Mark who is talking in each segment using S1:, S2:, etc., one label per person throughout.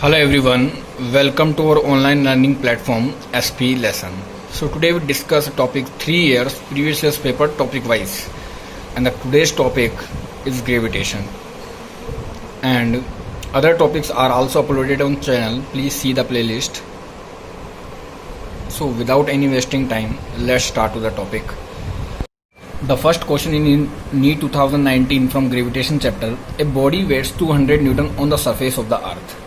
S1: Hello everyone, welcome to our online learning platform SP Lesson. So today we discuss topic 3 years previous year's paper topic wise, and today's topic is gravitation, and other topics are also uploaded on channel. Please see the playlist. So without any wasting time, let's start with the topic. The first question in NEET 2019 from gravitation chapter: a body weighs 200 Newton on the surface of the earth.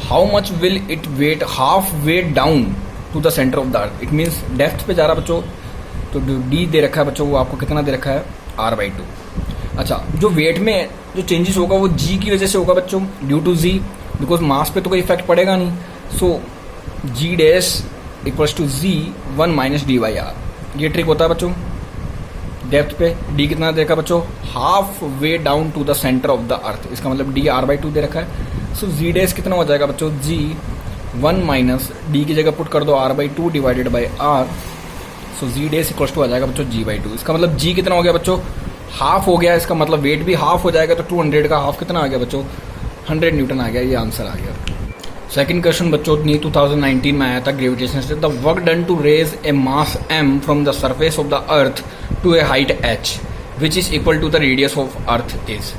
S1: How much will it weight half way down to the center of the earth? It means depth पे जा रहा बच्चों, तो जो D दे रखा है बच्चों वो आपको कितना दे रखा है r/2. अच्छा, जो वेट में जो चेंजेस होगा वो g की वजह से होगा बच्चों, due to g, because mass पे तो कोई इफेक्ट पड़ेगा नहीं. So g dash equals to z 1 minus d by r. ये ट्रिक होता है बच्चों. डेप्थ पे d कितना दे रखा है बच्चों, half way down to the centre of the earth. इसका मतलब d r/2 दे रखा है. सो जी डैश कितना हो जाएगा बच्चों, जी 1 माइनस डी की जगह पुट कर दो r/2 divided by R. So G dash equals to आ जाएगा बच्चों g/2. इसका मतलब g कितना हो गया बच्चों, हाफ हो गया. इसका मतलब वेट भी हाफ हो जाएगा, तो 200 का हाफ कितना आ गया बच्चों, 100 न्यूटन आ गया. ये आंसर आ गया. सेकंड क्वेश्चन बच्चों NEET 2019 में आया था ग्रेविटेशन से. The work done to raise a mass m from the surface of the earth to a height h which is equal to the radius of earth is.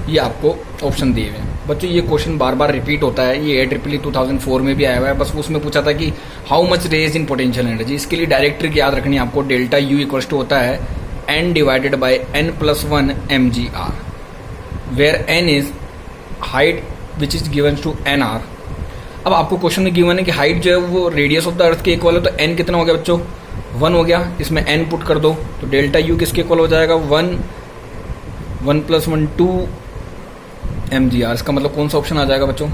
S1: ये आपको option दिए हुए हैं बच्चों. ये क्वेश्चन बार बार रिपीट होता है. ये AEEE 2004 में भी आया हुआ है. बस उसमें पूछा था कि how much raise in potential energy. इसके लिए डायरेक्ट ट्रिक याद रखनी है आपको. डेल्टा U इक्वल्स टू होता है n divided by n+1 mgr, where n is height which is given to nr. अब आपको क्वेश्चन में गिवन है कि हाइट जो है वो रेडियस ऑफ द अर्थ के इक्वल है, तो n कितना हो गया बच्चों, 1 हो गया. इसमें n पुट कर दो तो डेल्टा U किसके इक्वल हो जाएगा, 1 2 mgr. इसका मतलब कौन सा ऑप्शन आ जाएगा बच्चों,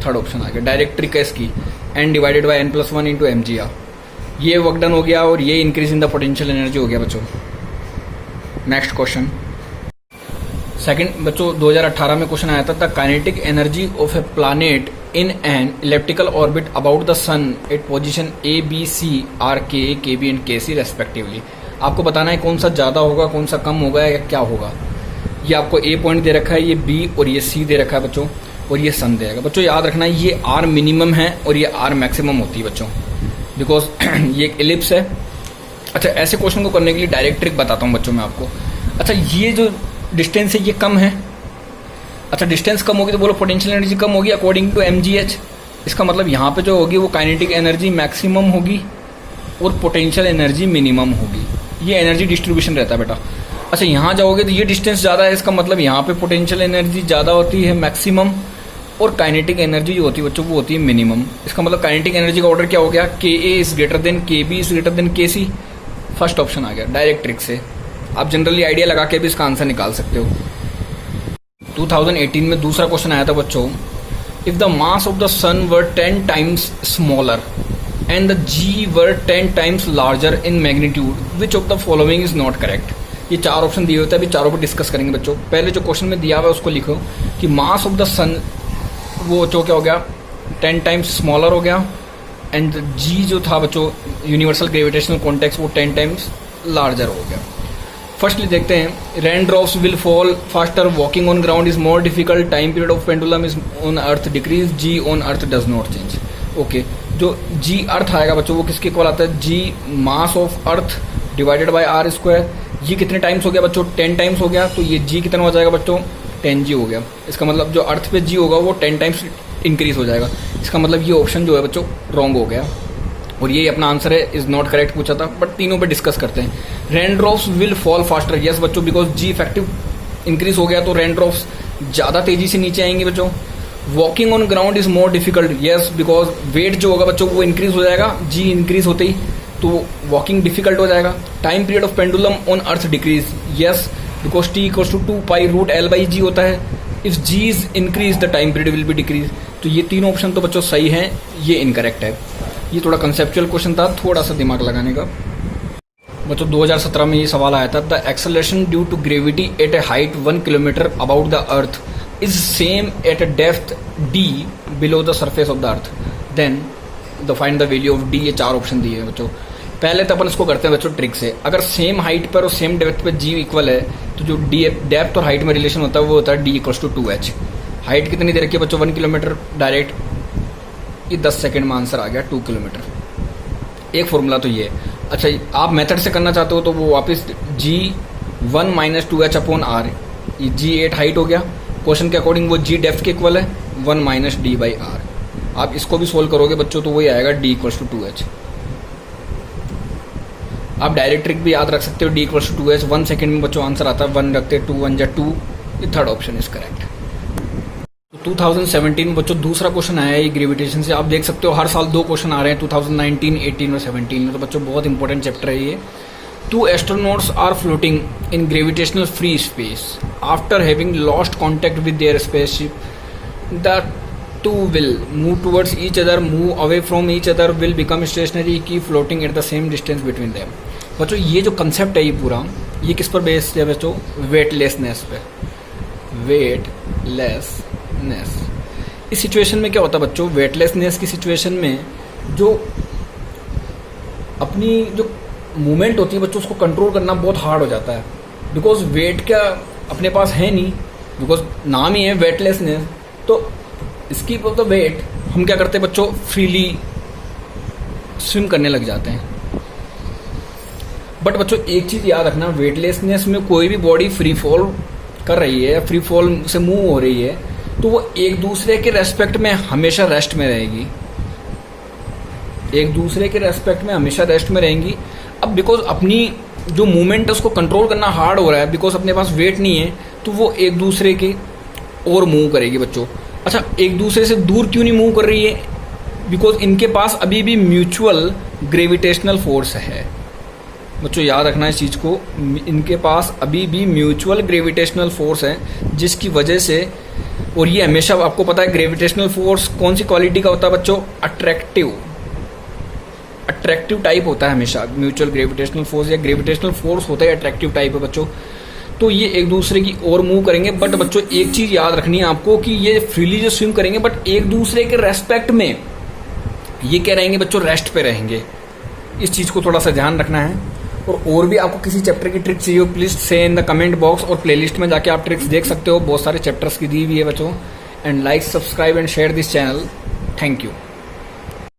S1: थर्ड ऑप्शन आ गया. डायरेक्ट ट्रिक है इसकी, n divided by n+1 into mgr. ये वर्क डन हो गया और ये increase in the potential energy हो गया बच्चों. नेक्स्ट क्वेश्चन सेकंड बच्चों 2018 में क्वेश्चन आया था. The kinetic energy of a planet in an elliptical orbit about the sun at position A B C are K K B and K C respectively. आपको बताना है कौन सा ज्यादा होगा, कौन सा कम होगा या क्या होगा. ये आपको A पॉइंट दे रखा है, ये B और ये C दे रखा है बच्चों, और ये सन देगा बच्चों. याद रखना है ये R मिनिमम है और ये R मैक्सिमम होती है बच्चों, बिकॉज ये एक एलिप्स है. अच्छा, ऐसे क्वेश्चन को करने के लिए डायरेक्ट ट्रिक बताता हूँ बच्चों मैं आपको. अच्छा, ये जो डिस्टेंस है ये कम है. अच्छा, डिस्टेंस कम होगी तो बोलो पोटेंशियल एनर्जी कम होगी अकॉर्डिंग टू mgh. इसका मतलब यहाँ पे जो होगी वो काइनेटिक एनर्जी मैक्सिमम होगी और पोटेंशियल एनर्जी मिनिमम होगी. ये एनर्जी डिस्ट्रीब्यूशन रहता है बेटा. अच्छा, यहाँ जाओगे तो ये डिस्टेंस ज़्यादा है, इसका मतलब यहाँ पे पोटेंशियल एनर्जी ज़्यादा होती है मैक्सिमम, और काइनेटिक एनर्जी जो होती है बच्चों वो होती है मिनिमम. इसका मतलब काइनेटिक एनर्जी का ऑर्डर क्या हो गया, Ka is greater than Kb is greater than Kc. First option आ गया. डायरेक्ट ट्रिक से आप जनरली आइडिया लगा के भी इसका आंसर निकाल सकते हो. 2018 में दूसरा क्वेश्चन आया था बच्चों. If the mass of the sun were 10 times smaller and the g were 10 times larger in magnitude, which of the following is not correct. ये चार ऑप्शन दिए होते हैं, अभी चारों पर डिस्कस करेंगे बच्चों. पहले जो क्वेश्चन में दिया हुआ है उसको लिखो कि मास ऑफ द सन वो जो क्या हो गया 10 टाइम्स स्मॉलर हो गया, एंड g जो था बच्चों यूनिवर्सल ग्रेविटेशनल कॉन्टेक्स्ट वो 10 टाइम्स लार्जर हो गया. फर्स्टली देखते हैं. Rain drops will fall faster, walking on ground is more difficult, time period of pendulum is on earth decrease, g on earth does not change. Okay, जो g अर्थ आएगा बच्चों वो किसके इक्वल आता है, G mass of earth divided by R square. ये कितने times हो गया बच्चों, 10 टाइम्स हो गया, तो ये जी कितना हो जाएगा बच्चों, 10g हो गया. इसका मतलब जो अर्थ पे जी होगा वो 10 टाइम्स इंक्रीज हो जाएगा. इसका मतलब ये ऑप्शन जो है बच्चों रॉन्ग हो गया, और ये अपना आंसर है. इज नॉट करेक्ट पूछा था, बट तीनों पे डिस्कस करते हैं. Rain drops will fall faster, yes बच्चों, बिकॉज जी इफेक्टिव इंक्रीज हो गया तो रेन ड्रॉप्स ज़्यादा तेजी से नीचे आएंगे बच्चों. Walking on ground is more difficult, yes, because weight जो होगा बच्चों वो इंक्रीज हो जाएगा, जी इंक्रीज होते ही, तो वॉकिंग डिफिकल्ट हो जाएगा. Time period of pendulum on earth decrease, yes, because t equals to 2π√L/g होता है. If g is increase the time period will be decrease. तो ये तीनों ऑप्शन तो बच्चों सही हैं, ये इनकरेक्ट है. ये थोड़ा कंसेप्चुअल क्वेश्चन था, थोड़ा सा दिमाग लगाने का. बच्चों 2017 में ये सवाल आया था. The acceleration due to gravity at a height 1 kilometre about the earth is same at a depth d below the surface of the earth, then the find the value of d. ये चार option दिए हैं बच्चों. पहले तो अपन इसको करते हैं बच्चों ट्रिक से. अगर सेम हाइट पर और सेम डेप्थ पे g इक्वल है तो जो डेप्थ और हाइट में रिलेशन होता है वो होता है d equals to 2h. Height कितनी दे रखी है बच्चों, 1 किलोमीटर डायरेक्ट, ये 10 सेकंड में आंसर आ गया 2 किलोमीटर। एक फॉर्मूला तो ये है। अच्छा, आप मेथड से करना चाहते हो तो वो वापस G1 - 2h अपॉन R, ये G8 हाइट हो गया, क्वेश्चन के अकॉर्डिंग वो G डेप्थ के इक्वल है 1 - D/R। आप इसको भी सोल्व करोगे बच्चों तो वही आएगा D = 2h। आप डायरेक्ट ट्रिक भी याद रख सकते हो, D = 2h, 1 सेकंड में बच्चों आंसर आता है, 1 रखते 2 1 जा 2, ये थर्ड ऑप्शन इज करेक्ट। 2017 में बच्चों दूसरा क्वेश्चन आया है ग्रेविटेशन से। आप देख सकते हो हर साल 2 क्वेश्चन आ रहे हैं 2019, 18 और 17 में, तो बच्चों बहुत इंपॉर्टेंट चैप्टर है ये। 2 astronauts are floating in gravitational free space after having lost contact with their spaceship. The 2 will move towards each other, move away from each other, will become stationary, keep floating at the same distance between them। बच्चों ये जो concept है ये पूरा, ये किस पर based है बच्चों? वेटलेसनेस पे। वेटलेसनेस इस सिचुएशन में क्या होता है बच्चों? वेटलेसनेस की सिचुएशन में जो अपनी जो मूवमेंट होती है बच्चों उसको कंट्रोल करना बहुत हार्ड हो जाता है, बिकॉज वेट क्या अपने पास है नहीं, बिकॉज नाम ही है वेटलेसनेस। तो इसकी तो वेट हम क्या करते हैं बच्चों? फ्रीली स्विम करने लग जाते हैं। बट बच्चों एक चीज याद रखना, वेटलेसनेस में कोई भी बॉडी फ्री फॉल कर रही है या फ्री फॉल से मूव हो रही है तो वो एक दूसरे के रेस्पेक्ट में हमेशा रेस्ट में रहेगी, एक दूसरे के रेस्पेक्ट में हमेशा रेस्ट में रहेंगी। अब बिकॉज अपनी जो मूवमेंट है उसको कंट्रोल करना हार्ड हो रहा है, बिकॉज अपने पास वेट नहीं है, तो वो एक दूसरे के और मूव करेगी बच्चों। अच्छा, एक दूसरे से दूर क्यों नहीं मूव कर रही है? बिकॉज इनके पास अभी भी म्यूचुअल ग्रेविटेशनल फोर्स है बच्चों, याद रखना इस चीज़ को। इनके पास अभी भी म्यूचुअल ग्रेविटेशनल फोर्स है जिसकी वजह से, और ये हमेशा आपको पता है ग्रेविटेशनल फोर्स कौन सी क्वालिटी का होता है बच्चों? अट्रैक्टिव टाइप होता है हमेशा। म्यूचुअल ग्रेविटेशनल फोर्स या ग्रेविटेशनल फोर्स होता है अट्रैक्टिव टाइप है बच्चों। तो ये एक दूसरे की ओर मूव करेंगे। बट बच्चों एक चीज याद रखनी है आपको कि ये फ्रीली जो स्विम करेंगे बट एक दूसरे के रेस्पेक्ट में ये क्या रहेंगे बच्चों? रेस्ट पे रहेंगे। इस चीज को थोड़ा सा ध्यान रखना है। और भी आपको किसी चैप्टर की ट्रिक चाहिए हो प्लीज से इन द कमेंट बॉक्स, और प्लेलिस्ट में जाके आप ट्रिक्स देख सकते हो, बहुत सारे चैप्टर्स की दी हुई है बच्चों। And like, subscribe and share this channel. Thank you.